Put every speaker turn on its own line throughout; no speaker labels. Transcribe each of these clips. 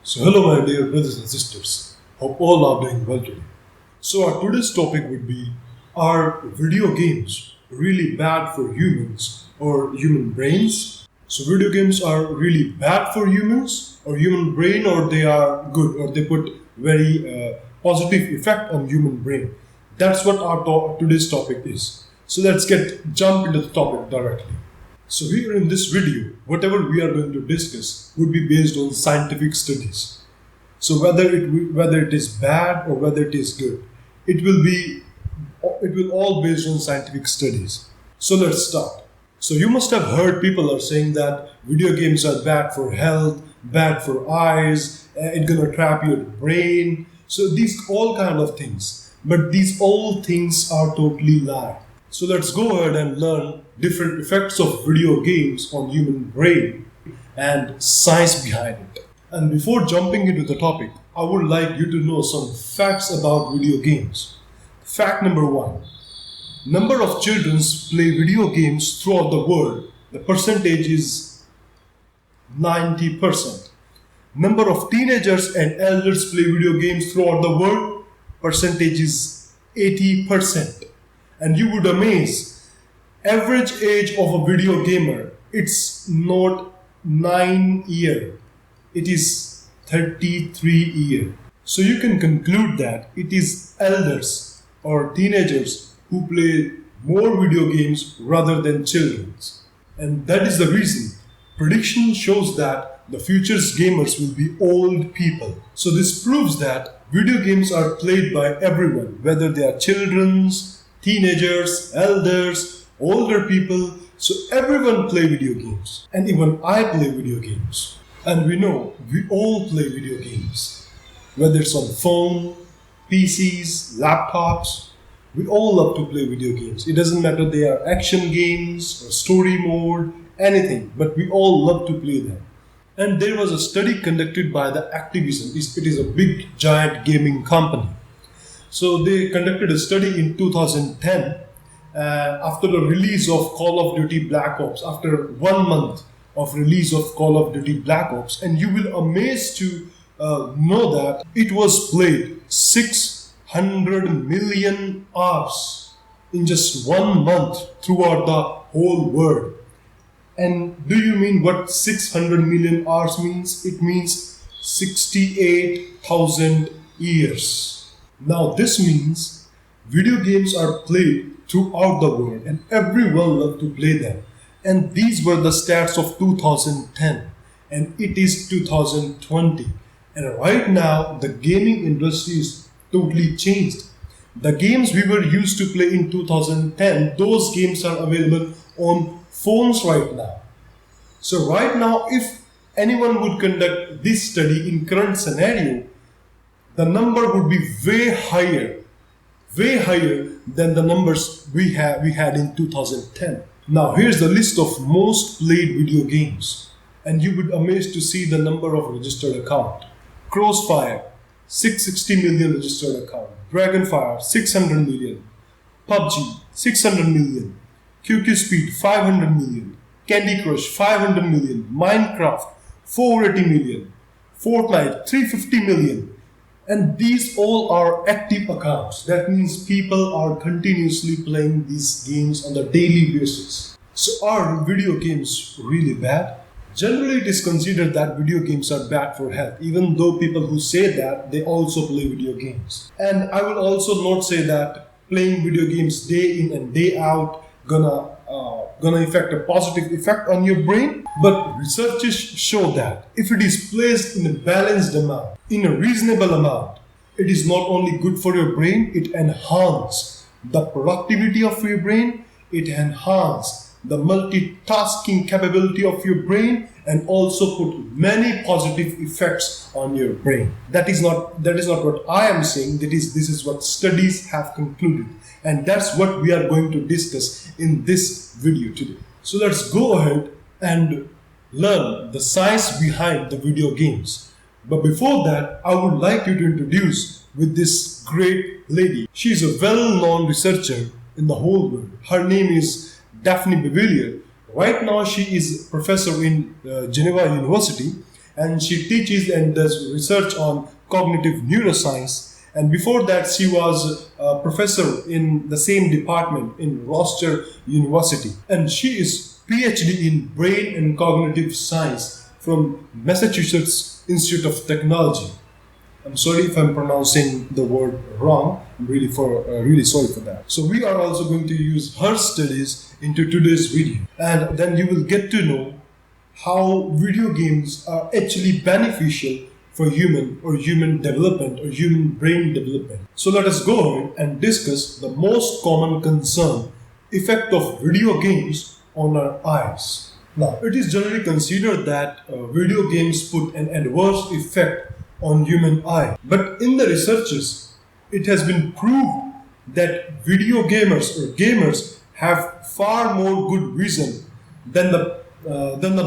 So hello my dear brothers and sisters. Hope all are doing well today. So our today's topic would be, are video games really bad for humans or human brains? So video games are really bad for humans or human brain, or they are good, or they put very positive effect on human brain. That's what our today's topic is. So let's jump into the topic directly. So here in this video, whatever we are going to discuss would be based on scientific studies. So whether it is bad or whether it is good, it will all based on scientific studies. So let's start. So you must have heard people are saying that video games are bad for health, bad for eyes, it's gonna trap your brain. So these all kind of things. But these all things are totally lie. So let's go ahead and learn different effects of video games on human brain and science behind it. And before jumping into the topic, I would like you to know some facts about video games. Fact number 1. Number of children play video games throughout the world. The percentage is 90%. Number of teenagers and elders play video games throughout the world. Percentage is 80%. And you would amaze, average age of a video gamer, it's not 9 years, it is 33 years. So you can conclude that it is elders or teenagers who play more video games rather than children. And that is the reason prediction shows that the future's gamers will be old people. So this proves that video games are played by everyone, whether they are children's, teenagers, elders, older people. So everyone play video games. And even I play video games. And we know we all play video games. Whether it's on phone, PCs, laptops, we all love to play video games. It doesn't matter they are action games or story mode, anything. But we all love to play them. And there was a study conducted by the Activision. It is a big giant gaming company. So they conducted a study in 2010 after the release of Call of Duty Black Ops, after 1 month of release of Call of Duty Black Ops. And you will amaze to know that it was played 600 million hours in just 1 month throughout the whole world. And do you mean what 600 million hours means? It means 68,000 years. Now this means video games are played throughout the world and everyone loves to play them. And these were the stats of 2010 and it is 2020. And right now the gaming industry is totally changed. The games we were used to play in 2010, those games are available on phones right now. So right now if anyone would conduct this study in current scenario, the number would be way higher than the numbers we had in 2010. Now here's the list of most played video games, and you would amaze to see the number of registered account. Crossfire, 660 million registered account. Dragonfire, 600 million. PUBG, 600 million. QQ Speed, 500 million. Candy Crush, 500 million. Minecraft, 480 million. Fortnite, 350 million. And these all are active accounts. That means people are continuously playing these games on a daily basis. So are video games really bad? Generally it is considered that video games are bad for health, even though people who say that, they also play video games. And I will also not say that playing video games day in and day out gonna affect a positive effect on your brain. But researchers show that if it is placed in a balanced amount, in a reasonable amount, it is not only good for your brain, it enhances the productivity of your brain, it enhances the multitasking capability of your brain, and also put many positive effects on your brain. That is not what I am saying. This is what studies have concluded. And that's what we are going to discuss in this video today. So let's go ahead and learn the science behind the video games. But before that, I would like you to introduce with this great lady. She is a well-known researcher in the whole world. Her name is Daphne. Right now she is a professor in Geneva University, and she teaches and does research on cognitive neuroscience. And before that, she was a professor in the same department in Rochester University. And she is PhD in brain and cognitive science from Massachusetts Institute of Technology. I'm sorry if I'm pronouncing the word wrong. I'm really sorry for that. So we are also going to use her studies into today's video, and then you will get to know how video games are actually beneficial for human development or human brain development. So let us go ahead and discuss the most common concern effect of video games on our eyes. Now, it is generally considered that video games put an adverse effect on human eye. But in the researches, it has been proved that video gamers have far more good vision than the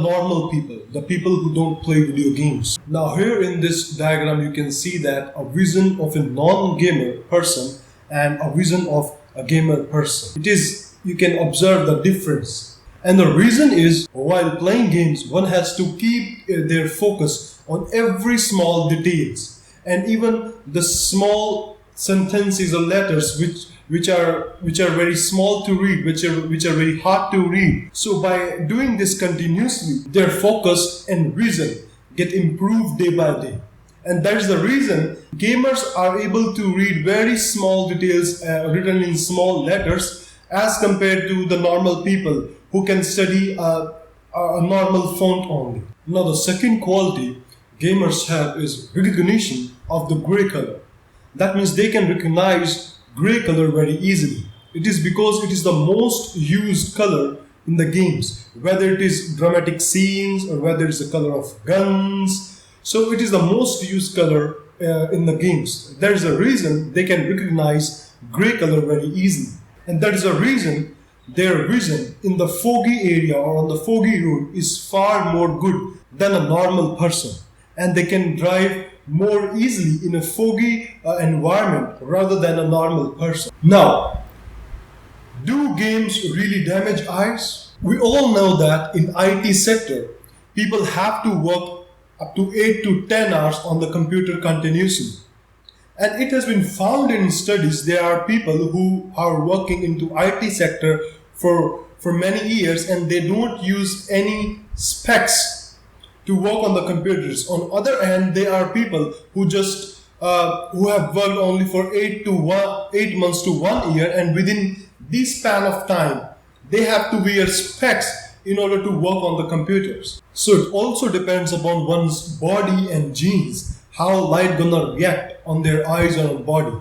normal people, the people who don't play video games. Now here in this diagram you can see that a vision of a non-gamer person and a vision of a gamer person. You can observe the difference. And the reason is, while playing games, one has to keep their focus on every small details, and even the small sentences or letters which are very small to read, which are very hard to read. So by doing this continuously, their focus and vision get improved day by day. And that's the reason gamers are able to read very small details written in small letters as compared to the normal people who can study a normal font only. Now the second quality gamers have is recognition of the gray color. That means they can recognize gray color very easily. It is because it is the most used color in the games, whether it is dramatic scenes or whether it's the color of guns. So it is the most used color in the games. That is the reason they can recognize gray color very easily. And that is the reason their vision in the foggy area or on the foggy road is far more good than a normal person. And they can drive more easily in a foggy environment rather than a normal person. Now, do games really damage eyes? We all know that in IT sector, people have to work up to 8 to 10 hours on the computer continuously. And it has been found in studies there are people who are working into IT sector for many years and they don't use any specs to work on the computers. On other hand, there are people who who have worked only for 8 months to 1 year, and within this span of time, they have to wear specs in order to work on the computers. So it also depends upon one's body and genes, how light gonna react on their eyes or on body.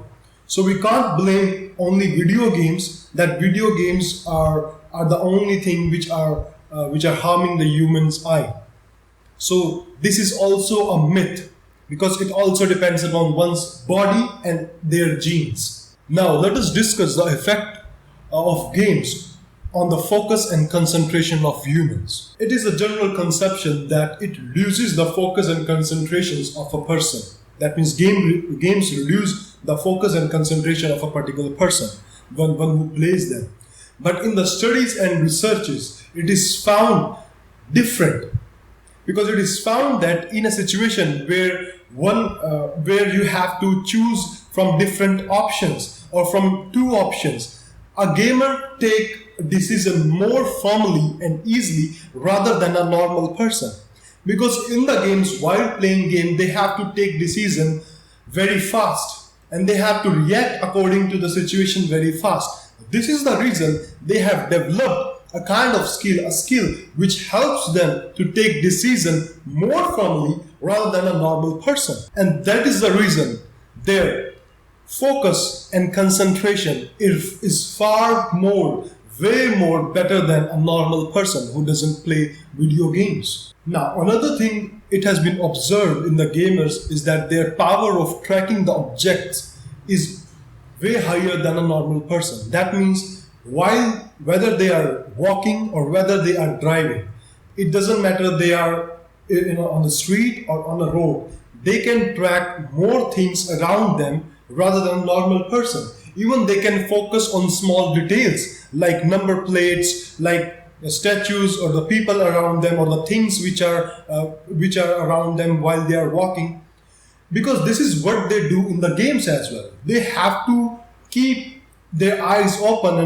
So we can't blame only video games, that video games are the only thing which are harming the human's eye. So this is also a myth because it also depends upon one's body and their genes. Now let us discuss the effect of games on the focus and concentration of humans. It is a general conception that it reduces the focus and concentrations of a person. That means games reduce the focus and concentration of a particular person, one who plays them. But in the studies and researches, it is found different. Because it is found that in a situation where you have to choose from different options or from two options, a gamer take a decision more firmly and easily rather than a normal person. Because in the games, while playing game, they have to take decision very fast and they have to react according to the situation very fast. This is the reason they have developed a kind of skill, a skill which helps them to take decision more firmly rather than a normal person. And that is the reason their focus and concentration is way more better than a normal person who doesn't play video games. Now, another thing it has been observed in the gamers is that their power of tracking the objects is way higher than a normal person. That means whether they are walking or whether they are driving, it doesn't matter they are on the street or on a road, they can track more things around them rather than a normal person. Even they can focus on small details like number plates, like statues or the people around them or the things which are around them while they are walking, because this is what they do in the games as well. They have to keep their eyes open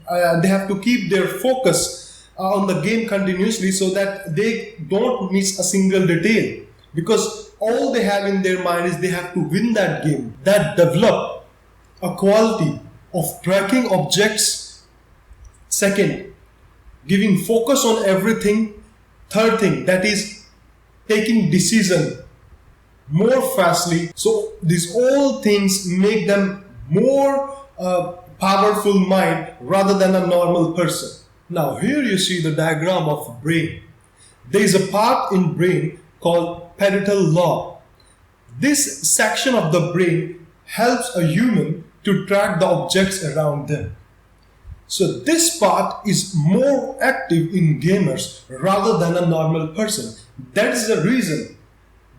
and they have to keep their focus on the game continuously so that they don't miss a single detail, because all they have in their mind is they have to win that game. That develop a quality of tracking objects. Second, giving focus on everything. Third thing, that is taking decision more fastly. So these all things make them more powerful mind rather than a normal person. Now here you see the diagram of brain. There is a part in brain called Parental Law. This section of the brain helps a human to track the objects around them. So this part is more active in gamers rather than a normal person. That is the reason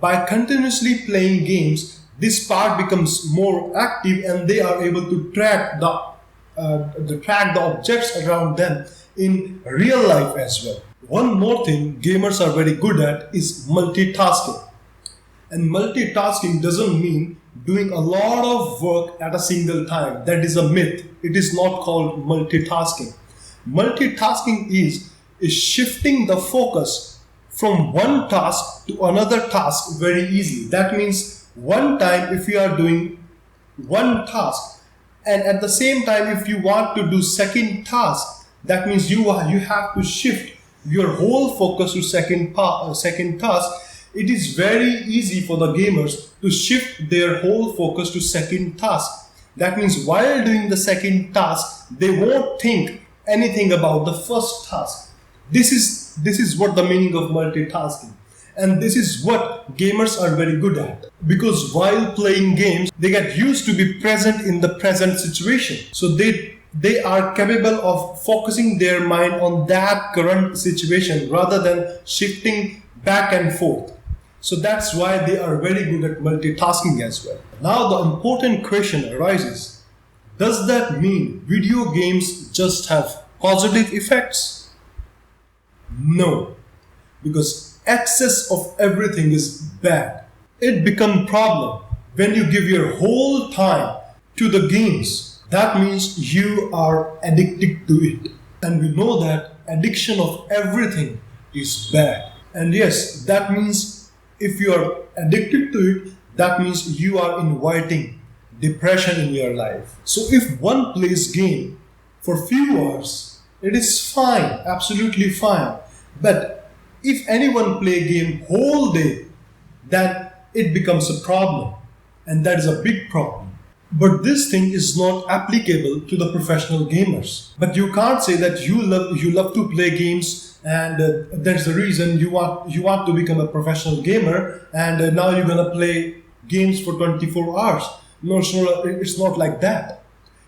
by continuously playing games, this part becomes more active and they are able to track the objects around them in real life as well. One more thing gamers are very good at is multitasking. And multitasking doesn't mean doing a lot of work at a single time. That is a myth. It is not called multitasking. Multitasking is shifting the focus from one task to another task very easily. That means one time if you are doing one task and at the same time if you want to do second task, that means you have to shift your whole focus to second task. It is very easy for the gamers to shift their whole focus to second task. That means while doing the second task, they won't think anything about the first task. This is what the meaning of multitasking. And this is what gamers are very good at. Because while playing games, they get used to be present in the present situation. So they are capable of focusing their mind on that current situation rather than shifting back and forth. So that's why they are very good at multitasking as well. Now the important question arises, does that mean video games just have positive effects? No, because excess of everything is bad. It becomes a problem when you give your whole time to the games. That means you are addicted to it. And we know that addiction of everything is bad. And yes, that means if you are addicted to it, that means you are inviting depression in your life. So if one plays game for few hours, it is fine, absolutely fine. But if anyone play game whole day, then it becomes a problem. And that is a big problem. But this thing is not applicable to the professional gamers. But you can't say that you love to play games and that's the reason you want to become a professional gamer and now you're gonna play games for 24 hours. No, it's not like that.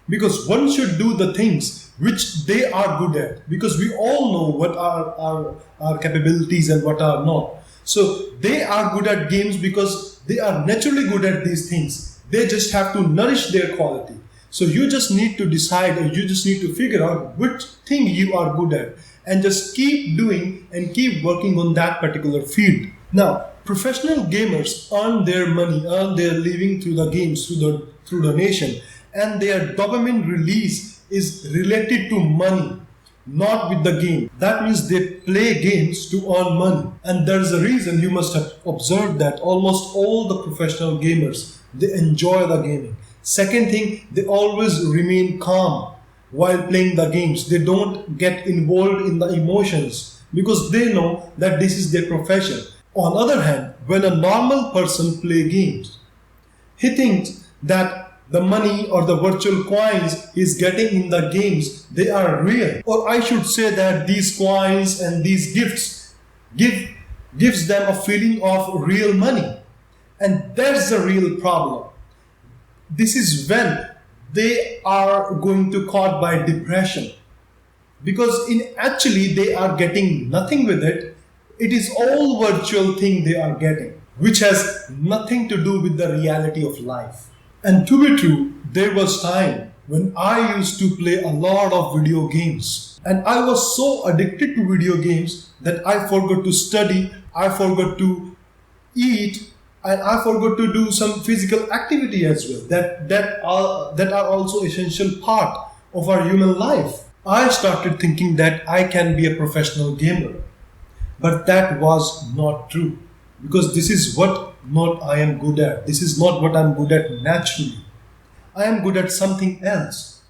Because one should do the things which they are good at. Because we all know what are our capabilities and what are not. So they are good at games because they are naturally good at these things. They just have to nourish their quality. So you just need to decide or you just need to figure out which thing you are good at and just keep doing and keep working on that particular field. Now, professional gamers earn their money, earn their living through the games, through the nation, and their dopamine release is related to money, not with the game. That means they play games to earn money. And there's a reason you must have observed that almost all the professional gamers, they enjoy the gaming. Second thing, they always remain calm while playing the games. They don't get involved in the emotions because they know that this is their profession. On the other hand, when a normal person plays games, he thinks that the money or the virtual coins he's getting in the games, they are real. Or I should say that these coins and these gifts gives them a feeling of real money. And that's the real problem. This is when they are going to caught by depression. Because actually they are getting nothing with it. It is all virtual thing they are getting, which has nothing to do with the reality of life. And to be true, there was time when I used to play a lot of video games. And I was so addicted to video games that I forgot to study, I forgot to eat, and I forgot to do some physical activity as well. That are also essential part of our human life. I started thinking that I can be a professional gamer. But that was not true. Because this is what not I am good at. This is not what I'm good at naturally. I am good at something else.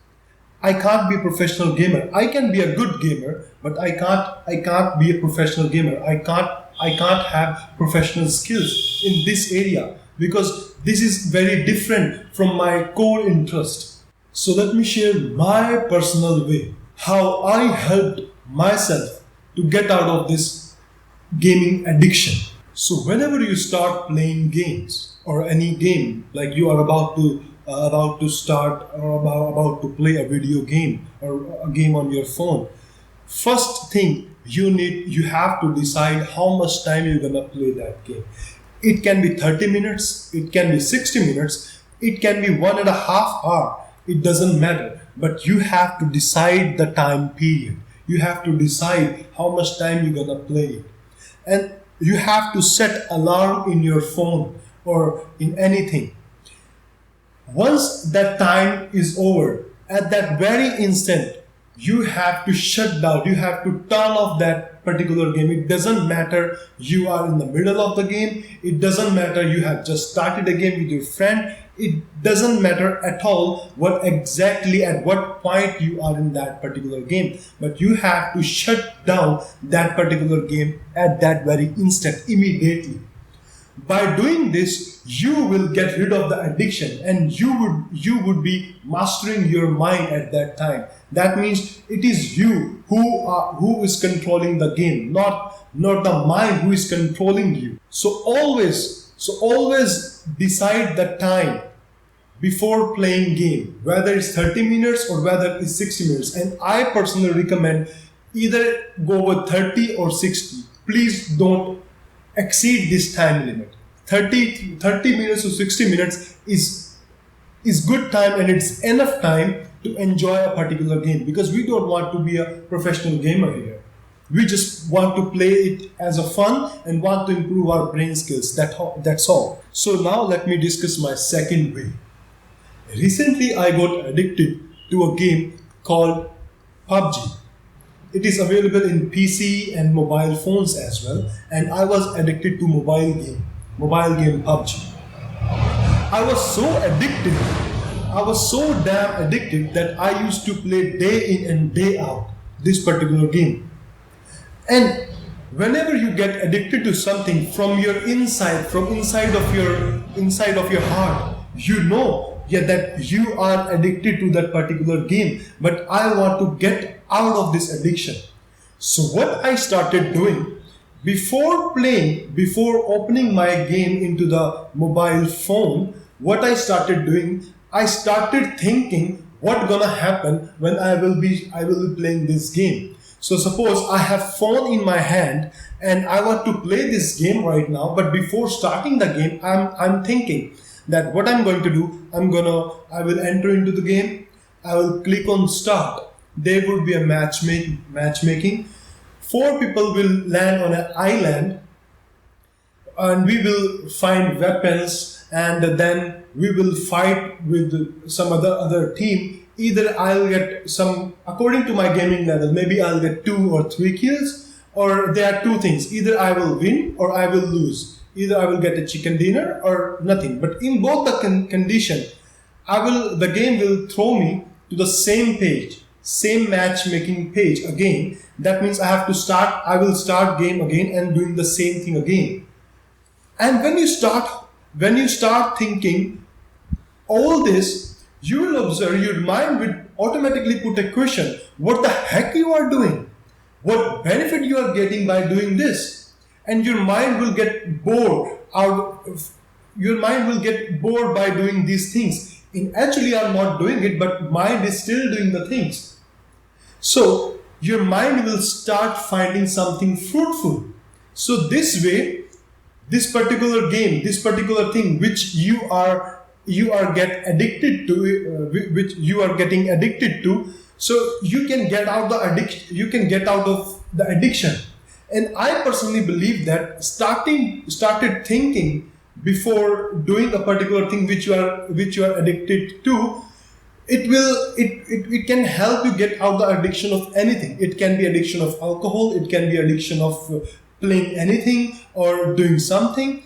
I can't be a professional gamer. I can be a good gamer, but I can't be a professional gamer. I can't have professional skills in this area because this is very different from my core interest. So let me share my personal way how I helped myself to get out of this gaming addiction. So whenever you start playing games or any game, like you are about to start or about to play a video game or a game on your phone, first thing you have to decide how much time you're gonna play that game. It can be 30 minutes, it can be 60 minutes, it can be 1.5 hours. It doesn't matter, but you have to decide the time period. You have to decide how much time you're gonna play it. And you have to set alarm in your phone or in anything. Once that time is over, at that very instant, you have to shut down. You have to turn off that particular game. It doesn't matter you are in the middle of the game. It doesn't matter you have just started a game with your friend. It doesn't matter at all at what point you are in that particular game. But you have to shut down that particular game at that very instant, immediately. By doing this, you will get rid of the addiction and you would be mastering your mind at that time. That means it is you who is controlling the game, not the mind who is controlling you. So always decide the time before playing game, whether it's 30 minutes or whether it's 60 minutes. And I personally recommend either go with 30 or 60. Please don't exceed this time limit. 30 minutes to 60 minutes is good time and it's enough time to enjoy a particular game, because we don't want to be a professional gamer here. We just want to play it as a fun and want to improve our brain skills. That's all. So now let me discuss my second way. Recently I got addicted to a game called PUBG. It is available in PC and mobile phones as well, and I was addicted to mobile game PUBG. I was so damn addicted that I used to play day in and day out this particular game. And whenever you get addicted to something from inside of your heart, you know that you are addicted to that particular game. But I want to get out of this addiction. So what I started doing, before opening my game into the mobile phone, what I started doing, I started thinking what gonna happen when I will be playing this game. So suppose I have phone in my hand and I want to play this game right now, but before starting the game, I'm thinking that what I'm going to do, I will enter into the game, I will click on start. There would be a matchmaking. 4 people will land on an island and we will find weapons and then we will fight with some other team. Either I'll get some, according to my gaming level, maybe I'll get 2 or 3 kills, or there are 2 things. Either I will win or I will lose. Either I will get a chicken dinner or nothing. But in both the condition, the game will throw me to the same page, same matchmaking page again. That means I will start game again and doing the same thing again. And when you start thinking all this, you will observe your mind will automatically put a question: what the heck you are doing? What benefit you are getting by doing this? And your mind will get bored by doing these things. Actually, I'm not doing it, but mind is still doing the things. So your mind will start finding something fruitful. So this way, this particular game, this particular thing which you are you are get addicted to which you are getting addicted to, so you can get out the addiction, you can get out of the addiction. And I personally believe that started thinking before doing a particular thing which you are addicted to, it can help you get out the addiction of anything. It can be addiction of alcohol, it can be addiction of playing anything or doing something.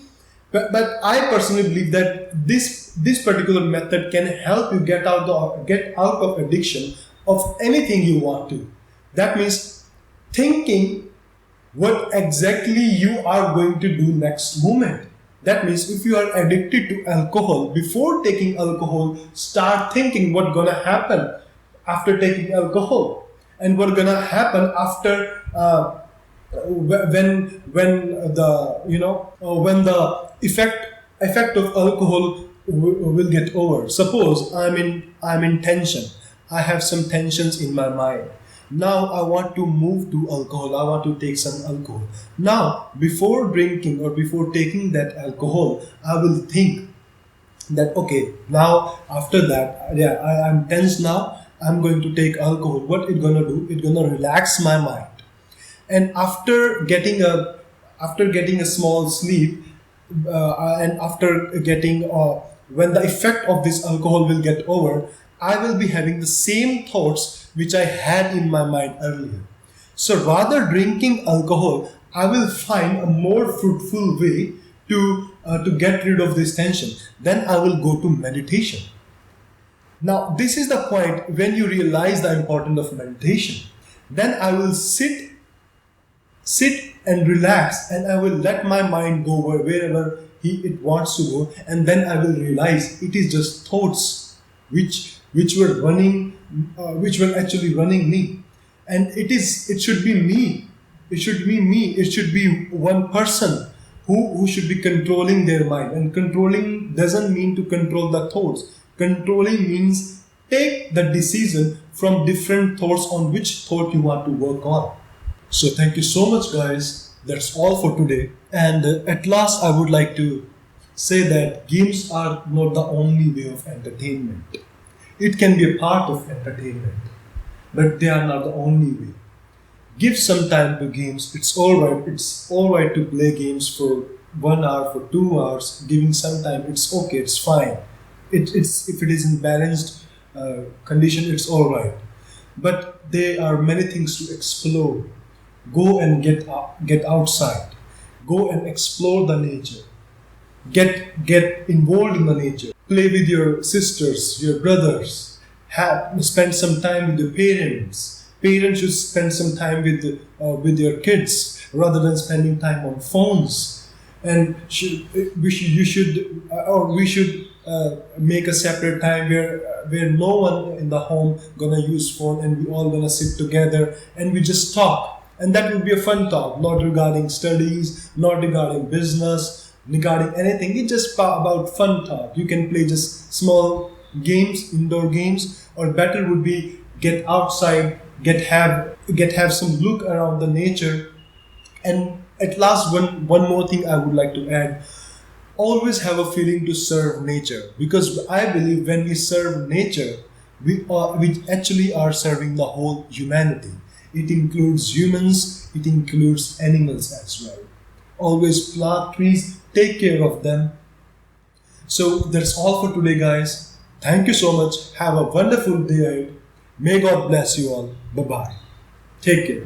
But I personally believe that this particular method can help you get out of addiction of anything you want to. That means thinking what exactly you are going to do next moment. That means if you are addicted to alcohol, before taking alcohol, start thinking what's gonna happen after taking alcohol, and what's gonna happen after when the effect of alcohol will get over. Suppose I'm in tension. I have some tensions in my mind. Now I want to move to alcohol. I want to take some alcohol. Now, before drinking or before taking that alcohol, I will think that, okay, now after that, yeah, I'm tense now. I'm going to take alcohol. What it gonna do? It's gonna relax my mind. And after getting a small sleep, and after getting when the effect of this alcohol will get over, I will be having the same thoughts which I had in my mind earlier. So rather drinking alcohol, I will find a more fruitful way to get rid of this tension. Then I will go to meditation. Now this is the point when you realize the importance of meditation. Then I will sit and relax, and I will let my mind go wherever it wants to go, and then I will realize it is just thoughts which were actually running me, and it should be me. It should be me. It should be one person who should be controlling their mind. And controlling doesn't mean to control the thoughts. Controlling means take the decision from different thoughts on which thought you want to work on. So thank you so much, guys. That's all for today. And at last, I would like to say that games are not the only way of entertainment. It can be a part of entertainment, but they are not the only way. Give some time to games. It's all right. It's all right to play games for 1 hour, for 2 hours. Giving some time, it's okay. It's fine. It's if it is in balanced condition, it's all right. But there are many things to explore. Go and get outside. Go and explore the nature. Get involved in the nature. Play with your sisters, your brothers. Spend some time with your parents. Parents should spend some time with your kids rather than spending time on phones. And we should make a separate time where no one in the home gonna use phone, and we all gonna sit together and we just talk. And that will be a fun talk, not regarding studies, not regarding business, regarding anything. It's just about fun talk. You can play just small games, indoor games, or better would be get outside, have some look around the nature. And at last, one more thing I would like to add. Always have a feeling to serve nature, because I believe when we serve nature, we actually are serving the whole humanity. It includes humans, it includes animals as well. Always plant trees, take care of them. So that's all for today, guys. Thank you so much. Have a wonderful day ahead. May God bless you all. Bye-bye. Take care.